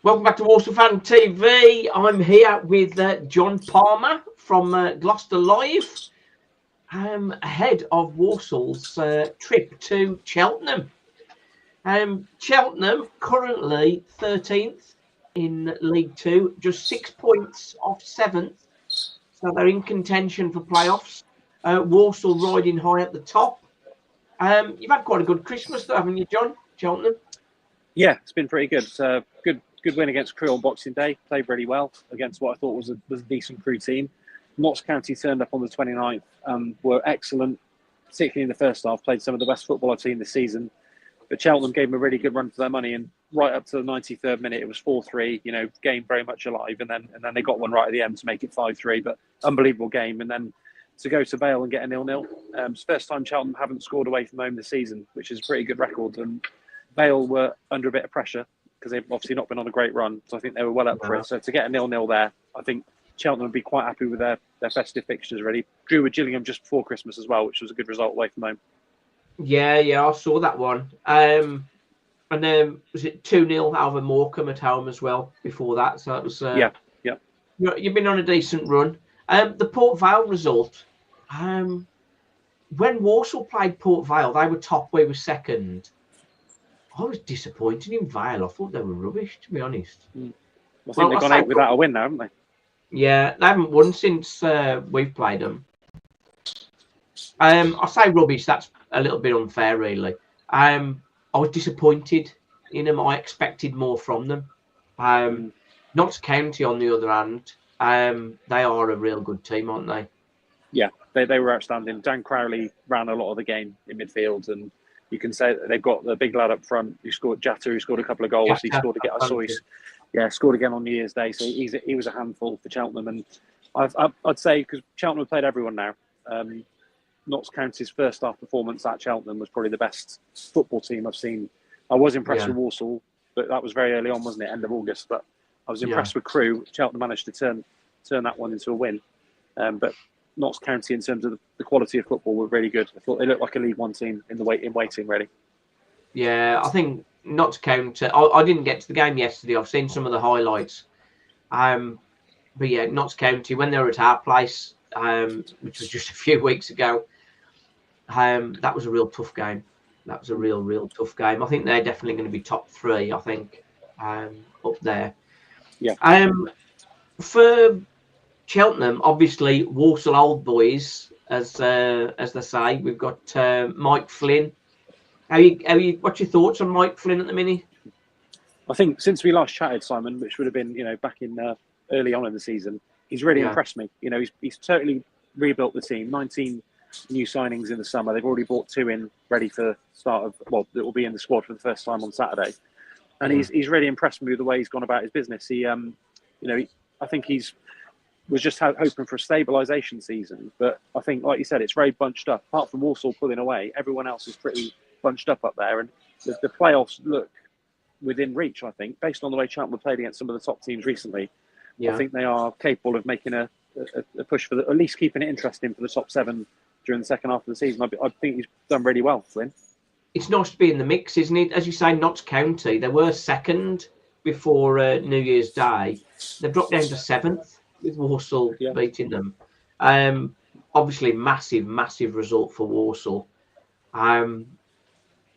Welcome back to Walsall Fan TV. I'm here with Jon Palmer from Gloucester Live, ahead of Walsall's trip to Cheltenham. Cheltenham currently 13th in League Two, just 6 points off 7th, so they're in contention for playoffs. Walsall riding high at the top. You've had quite a good Christmas, though, haven't you, John? Cheltenham? Yeah, it's been pretty good. Good win against Crewe on Boxing Day. Played really well against what I thought was a decent Crewe team. Notts County turned up on the 29th, were excellent, particularly in the first half. Played some of the best football I've seen this season. But Cheltenham gave them a really good run for their money, and right up to the 93rd minute, it was 4-3. You know, game very much alive, and then they got one right at the end to make it 5-3. But unbelievable game, and then to go to Vale and get a 0-0. It's the first time Cheltenham haven't scored away from home this season, which is a pretty good record. And Vale were under a bit of pressure because they've obviously not been on a great run. So I think they were well up for it. So to get a 0-0 there, I think Cheltenham would be quite happy with their festive fixtures, really. Drew with Gillingham just before Christmas as well, which was a good result away from home. Yeah, I saw that one. And then was it 2-0 over Morecambe at home as well before that? So it was. Yeah. You've been on a decent run. The Port Vale result. When Walsall played Port Vale, they were top. We were second. I was disappointed in Vale. I thought they were rubbish, to be honest. I think they've gone 8 without a win now, haven't they? Yeah, they haven't won since we've played them. I say rubbish. That's a little bit unfair, really. I was disappointed in them. I expected more from them. Notts County, on the other hand, they are a real good team, aren't they? Yeah, they were outstanding. Dan Crowley ran a lot of the game in midfield, and you can say that they've got the big lad up front who scored, Jatta, who scored a couple of goals. Jatta, he scored again. I saw scored again on New Year's Day. So he was a handful for Cheltenham, and I'd say because Cheltenham have played everyone now. Notts County's first half performance at Cheltenham was probably the best football team I've seen. I was impressed with Walsall, but that was very early on, wasn't it? End of August. But I was impressed with Crewe. Cheltenham managed to turn that one into a win. But Notts County, in terms of the quality of football, were really good. I thought they looked like a League One team in waiting, really. Yeah, I think Notts County. I didn't get to the game yesterday. I've seen some of the highlights. But yeah, Notts County, when they were at our place, which was just a few weeks ago, that was a real tough game. That was a real tough game. I think they're definitely going to be top 3. I think up there. Yeah. For Cheltenham, obviously Walsall old boys, as they say. We've got Mike Flynn. What's your thoughts on Mike Flynn at the minute? I think since we last chatted, Simon, which would have been back in early on in the season, he's really impressed me. He's totally rebuilt the team. 19 new signings in the summer. They've already brought 2 in ready for the start of that will be in the squad for the first time on Saturday. And he's really impressed me with the way he's gone about his business. He I think he's was just hoping for a stabilisation season, but I think, like you said, it's very bunched up. Apart from Walsall pulling away, everyone else is pretty bunched up there, and the playoffs look within reach. I think, based on the way Cheltenham played against some of the top teams recently, I think they are capable of making a push for at least keeping it interesting for the top 7 during the second half of the season. I think he's done really well, Flynn. It's nice to be in the mix, isn't it? As you say, Notts County, they were second before New Year's Day. They've dropped down to 7th. With Walsall beating them. Obviously, massive result for Walsall. I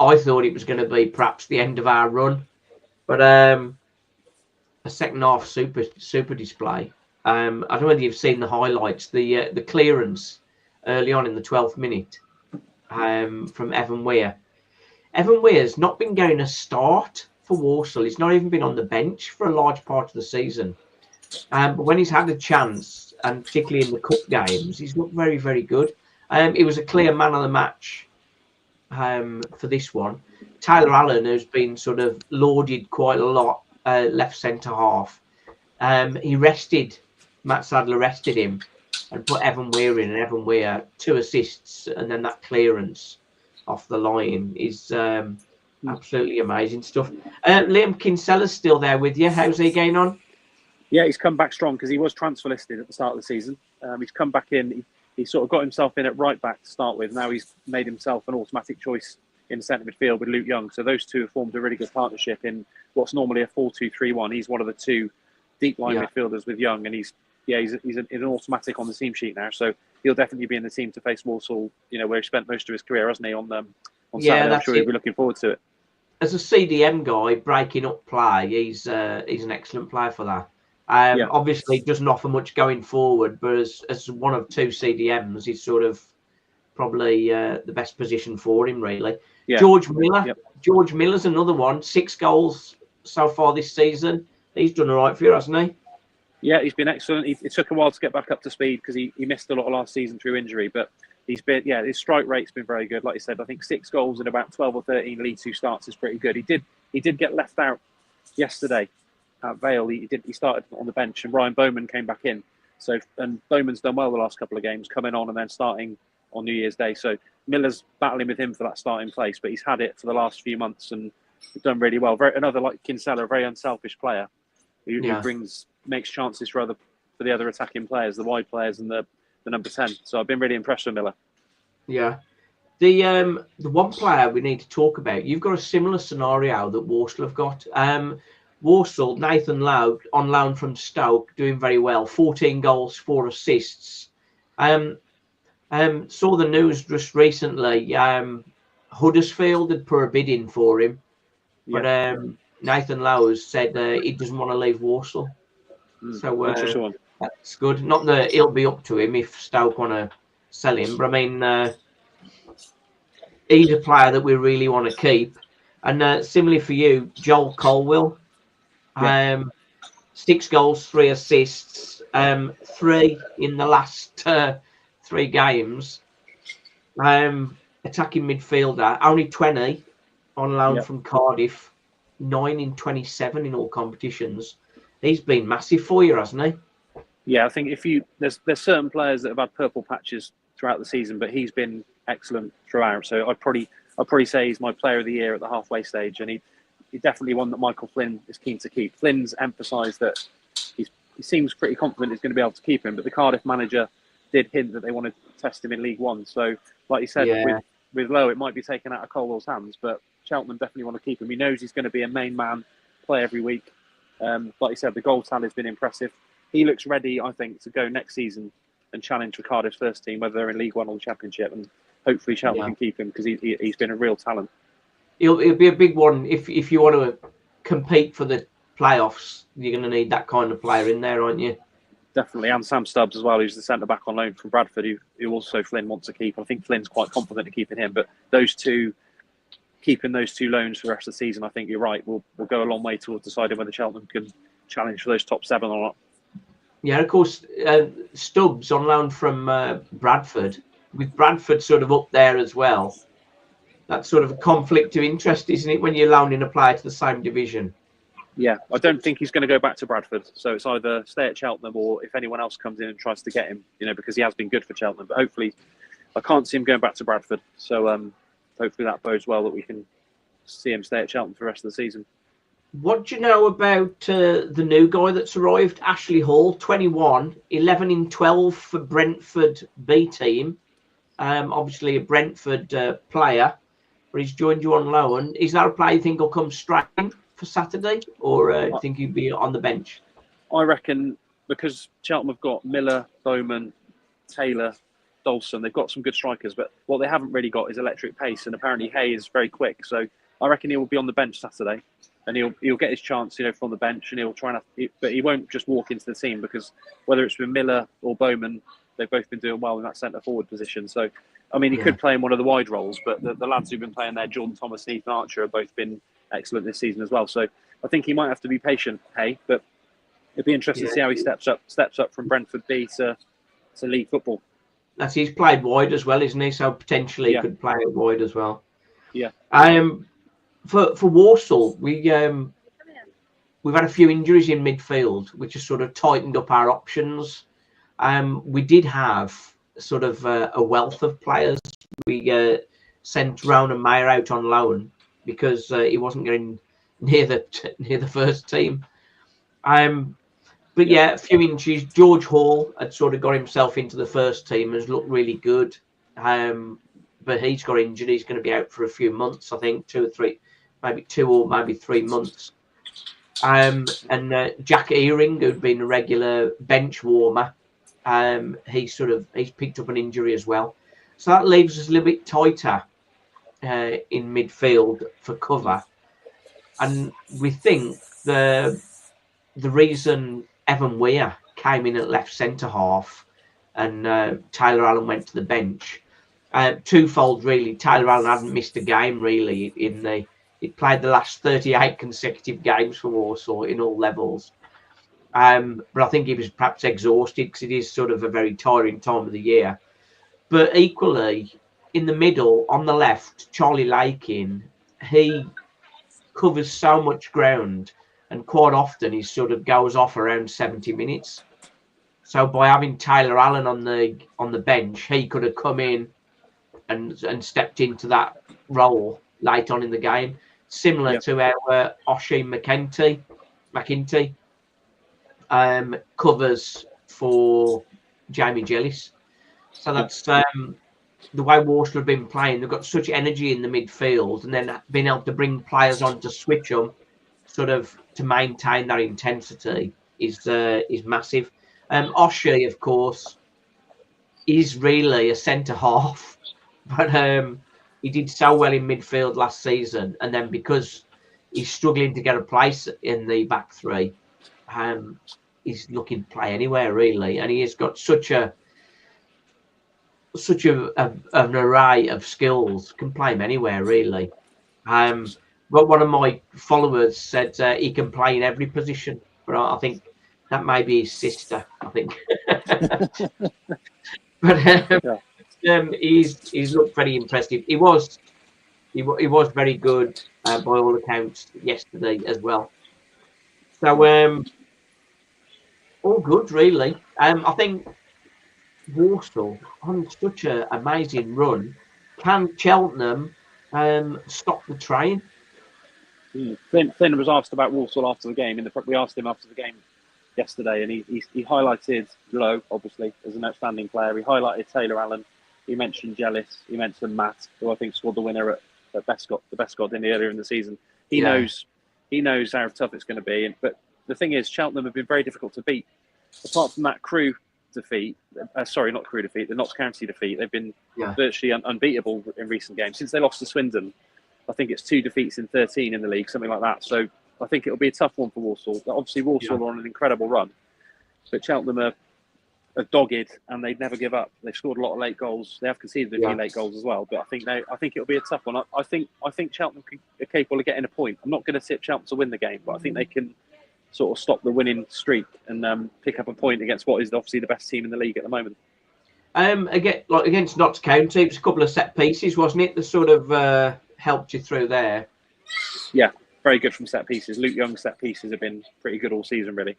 thought it was going to be perhaps the end of our run, but a second half super display. I don't know whether you've seen the highlights, the clearance early on in the 12th minute from Evan Weir. Evan Weir's not been getting a start for Walsall. He's not even been on the bench for a large part of the season. But when he's had a chance, and particularly in the cup games, he's looked very, very good. He was a clear man of the match for this one. Tyler Allen, who's been sort of lauded quite a lot, left centre half. Matt Sadler rested him and put Evan Weir in, and Evan Weir 2 assists, and then that clearance off the line is absolutely amazing stuff. Liam Kinsella's still there with you. How's he getting on? Yeah, he's come back strong because he was transfer listed at the start of the season. He's come back in. He sort of got himself in at right back to start with. Now he's made himself an automatic choice in centre midfield with Luke Young. So those two have formed a really good partnership in what's normally a 4-2-3-1. He's one of the two deep line midfielders with Young, and he's an automatic on the team sheet now. So he'll definitely be in the team to face Walsall, where he spent most of his career, hasn't he, on Saturday. I'm sure he'll be looking forward to it. As a CDM guy, breaking up play, he's an excellent player for that. Obviously, doesn't offer much going forward, but as one of two CDMs, he's sort of probably the best position for him, really. Yeah. George Miller. Yep. George Miller's another one. 6 goals so far this season. He's done all right for you, hasn't he? Yeah, he's been excellent. It took a while to get back up to speed because he missed a lot of last season through injury, but he's been, his strike rate's been very good. Like I said, I think 6 goals in about 12 or 13 League Two starts is pretty good. He did get left out yesterday at Vale. He started on the bench, and Ryan Bowman came back in. So, and Bowman's done well the last couple of games, coming on and then starting on New Year's Day. So Miller's battling with him for that starting place, but he's had it for the last few months and done really well. Another like Kinsella, a very unselfish player who makes chances for the other attacking players, the wide players and the number 10. So I've been really impressed with Miller. Yeah. The one player we need to talk about, you've got a similar scenario that Walsall have got. Walsall, Nathan Lowe, on loan from Stoke, doing very well. 14 goals, 4 assists. Saw the news just recently. Huddersfield had put a bid in for him, but Nathan Lowe has said he doesn't want to leave Walsall. So that's good. Not that it'll be up to him if Stoke want to sell him, but I mean, he's a player that we really want to keep. And similarly for you, Joel Colwill, 6 goals, 3 assists, 3 in the last 3 games. Attacking midfielder, only 20 on loan from Cardiff, 9 in 27 in all competitions. He's been massive for you, hasn't he? Yeah, I think there's certain players that have had purple patches throughout the season, but he's been excellent throughout. So I'd probably say he's my player of the year at the halfway stage, and he's definitely one that Michael Flynn is keen to keep. Flynn's emphasised that he seems pretty confident he's going to be able to keep him, but the Cardiff manager did hint that they want to test him in League One. So, like you said, with Lowe, it might be taken out of Colwell's hands, but Cheltenham definitely want to keep him. He knows he's going to be a main man, play every week. Like you said, the goal tally has been impressive. He looks ready, I think, to go next season and challenge for Cardiff's first team, whether they're in League One or the Championship. And hopefully Cheltenham can keep him because he's been a real talent. It'll be a big one. If you want to compete for the playoffs, you're going to need that kind of player in there, aren't you? Definitely. And Sam Stubbs as well, who's the centre-back on loan from Bradford, who also Flynn wants to keep. I think Flynn's quite confident in keeping him. But keeping those 2 loans for the rest of the season, I think you're right, will go a long way towards deciding whether Cheltenham can challenge for those top 7 or not. Yeah, of course, Stubbs on loan from Bradford, with Bradford sort of up there as well. That's sort of a conflict of interest, isn't it, when you're loaning a player to the same division? Yeah, I don't think he's going to go back to Bradford. So it's either stay at Cheltenham or if anyone else comes in and tries to get him, because he has been good for Cheltenham. But hopefully, I can't see him going back to Bradford. So hopefully that bodes well that we can see him stay at Cheltenham for the rest of the season. What do you know about the new guy that's arrived, Ashley Hall, 21, 11 in 12 for Brentford B team. Obviously a Brentford player, but he's joined you on loan. Is that a player you think will come straight in for Saturday, or do you think he'd be on the bench? I reckon because Cheltenham have got Miller, Bowman, Taylor, Dolson, they've got some good strikers, but what they haven't really got is electric pace, and apparently Hay is very quick. So I reckon he will be on the bench Saturday, and he'll get his chance, from the bench, and he'll try but he won't just walk into the team because whether it's with Miller or Bowman, they've both been doing well in that centre forward position. So, I mean, he could play in one of the wide roles, but the lads who've been playing there, Jordan Thomas and Ethan Archer, have both been excellent this season as well. So I think he might have to be patient, but it'd be interesting to see how he steps up from Brentford B to league football. He's played wide as well, isn't he? So potentially he could play it wide as well. Yeah. For Walsall, we've had a few injuries in midfield, which has sort of tightened up our options. We did have sort of a wealth of players. We sent Rowan Mayer out on loan because he wasn't getting near the first team. But a few injuries. George Hall had sort of got himself into the first team, has looked really good. but he's got injured. He's going to be out for a few months, I think, 2 or 3, maybe 2 or maybe 3 months. And Jack Earing, who'd been a regular bench warmer, he's picked up an injury as well. So that leaves us a little bit tighter in midfield for cover. And we think the reason Evan Weir came in at left centre half and Taylor Allen went to the bench, twofold really. Taylor Allen hasn't missed a game really he played the last 38 consecutive games for Walsall in all levels. But I think he was perhaps exhausted because it is sort of a very tiring time of the year. But equally, in the middle, on the left, Charlie Lakin, he covers so much ground, and quite often he sort of goes off around 70 minutes. So by having Taylor Allen on the bench, he could have come in and stepped into that role late on in the game, similar to our Oshie McInty covers for Jamie Jellis. So that's the way Walsall have been playing. They've got such energy in the midfield, and then being able to bring players on to switch them, sort of to maintain that intensity, is massive. Oshie, of course, is really a centre half, but he did so well in midfield last season, and then because he's struggling to get a place in the back three, he's looking to play anywhere really, and he has got such an array of skills, can play him anywhere really. But one of my followers said he can play in every position, but I think that may be his sister, I think. But he's looked very impressive. He was very good by all accounts yesterday as well. So all good really. I think Walsall on such an amazing run. Can Cheltenham stop the train? Flynn was asked about Walsall after the game. We asked him after the game yesterday, and he highlighted Lowe, obviously, as an outstanding player. He highlighted Taylor Allen. He mentioned Jellis. He mentioned Matt, who I think scored the winner at Bescott, the Bescott earlier in the season. He knows how tough it's going to be. But the thing is, Cheltenham have been very difficult to beat. Apart from that Crewe defeat, the Notts County defeat, they've been virtually unbeatable in recent games. Since they lost to Swindon, I think it's 2 defeats in 13 in the league, something like that. So I think it'll be a tough one for Walsall. Obviously, Walsall are on an incredible run, but Cheltenham are dogged and they'd never give up. They've scored a lot of late goals. They have conceded a few late goals as well, but I think it'll be a tough one. I think Cheltenham are capable of getting a point. I'm not going to tip Cheltenham to win the game, but I think they can sort of stop the winning streak and pick up a point against what is obviously the best team in the league at the moment. Again, like against Notts County, it was a couple of set pieces, wasn't it? That sort of helped you through there. Yeah, very good from set pieces. Luke Young's set pieces have been pretty good all season, really.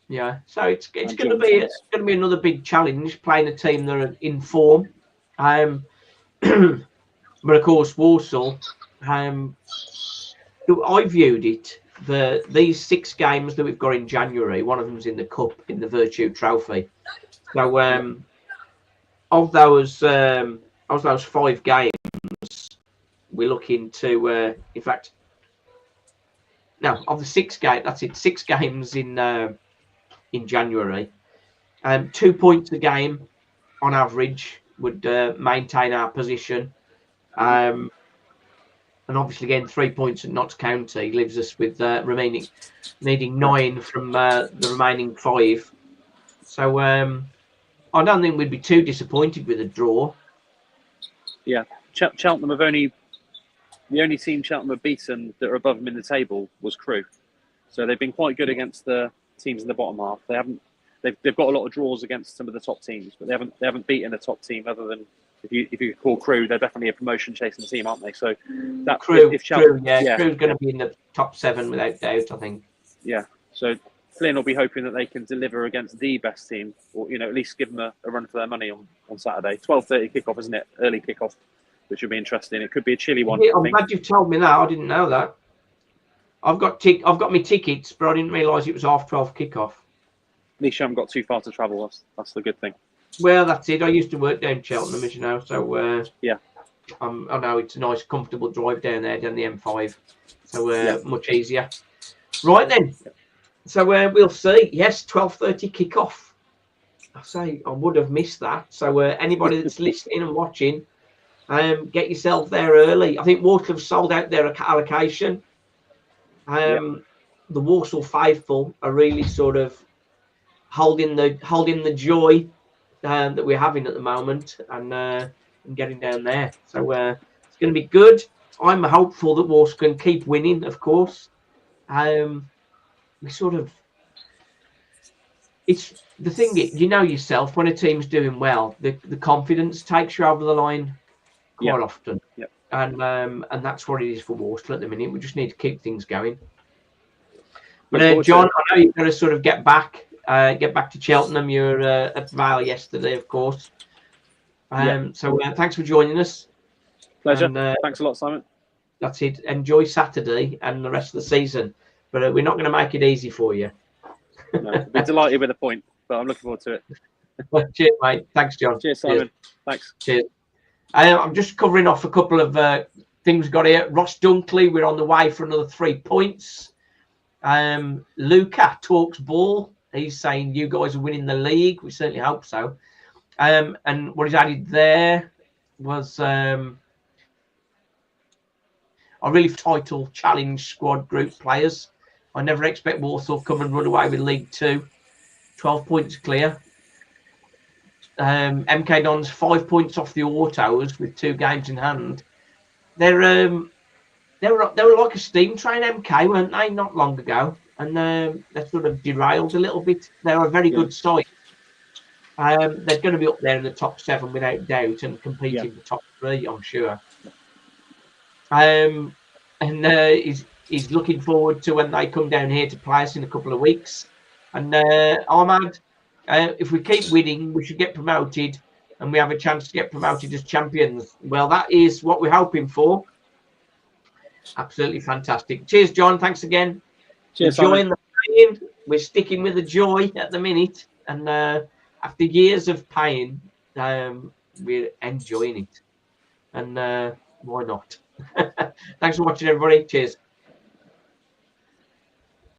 Yeah, so it's going to be another big challenge playing a team that are in form. But of course, Walsall. I viewed it. These 6 games that we've got in January, one of them's in the Cup, in the Virtue Trophy. So of those 5 games, we're looking to, in fact, no, of the 6 games, that's it, 6 games in January. 2 points a game on average would maintain our position. And obviously, again, 3 points at Notts County leaves us with needing 9 from the remaining 5. So I don't think we'd be too disappointed with a draw. Yeah, Cheltenham the only team Cheltenham have beaten that are above them in the table was Crewe. So they've been quite good against the teams in the bottom half. They've got a lot of draws against some of the top teams, but they haven't beaten a top team other than. If you call Crewe, they're definitely a promotion chasing team, aren't they? So that Crewe, Crewe's going to be in the top 7 without doubt, I think. Yeah. So Flynn will be hoping that they can deliver against the best team, or at least give them a run for their money on Saturday. 12:30 kickoff, isn't it? Early kickoff, which will be interesting. It could be a chilly one. I'm glad you've told me that. I didn't know that. I've got my tickets, but I didn't realise it was 12:30 kickoff. At least you haven't got too far to travel. That's the good thing. Well, that's it. I used to work down Cheltenham, as you know, so yeah. I know it's a nice, comfortable drive down there, down the M5. So much easier. Right then. So we'll see. Yes, 12:30 kickoff. I say I would have missed that. So anybody that's listening and watching, get yourself there early. I think Walsall have sold out their allocation. The Walsall faithful are really sort of holding the joy that we're having at the moment and getting down there. So it's going to be good. I'm hopeful that Walsall can keep winning, of course. We sort of, it's the thing, you know yourself, when a team's doing well, the confidence takes you over the line quite often. And that's what it is for Walsall at the minute. We just need to keep things going. But John, I know you've got to sort of get back to Cheltenham. You were at Vale yesterday, of course. So thanks for joining us. Pleasure. And, thanks a lot, Simon. That's it. Enjoy Saturday and the rest of the season. But we're not going to make it easy for you. No, I'll be delighted with the point, but I'm looking forward to it. Cheers, mate. Thanks, John. Cheers, Simon. Cheers. Thanks. Cheers. I'm just covering off a couple of things we got here. Ross Dunkley, we're on the way for another 3 points. Luca talks ball. He's saying you guys are winning the league. We certainly hope so. And what he's added there was a really title challenge squad group players. I never expect Walsall to come and run away with League 2. 12 points clear. MK Dons 5 points off the autos with 2 games in hand. They were like a steam train, MK, weren't they, not long ago? And they sort of derailed a little bit. They're a very good side. They're going to be up there in the top 7 without doubt and competing for top 3, I'm sure. And he's looking forward to when they come down here to play us in a couple of weeks. And Ahmad, if we keep winning, we should get promoted, and we have a chance to get promoted as champions. Well, that is what we're hoping for. Absolutely fantastic. Cheers, John. Thanks again. Cheers, enjoying the pain. We're sticking with the joy at the minute, and after years of pain, we're enjoying it. And why not? Thanks for watching, everybody. Cheers.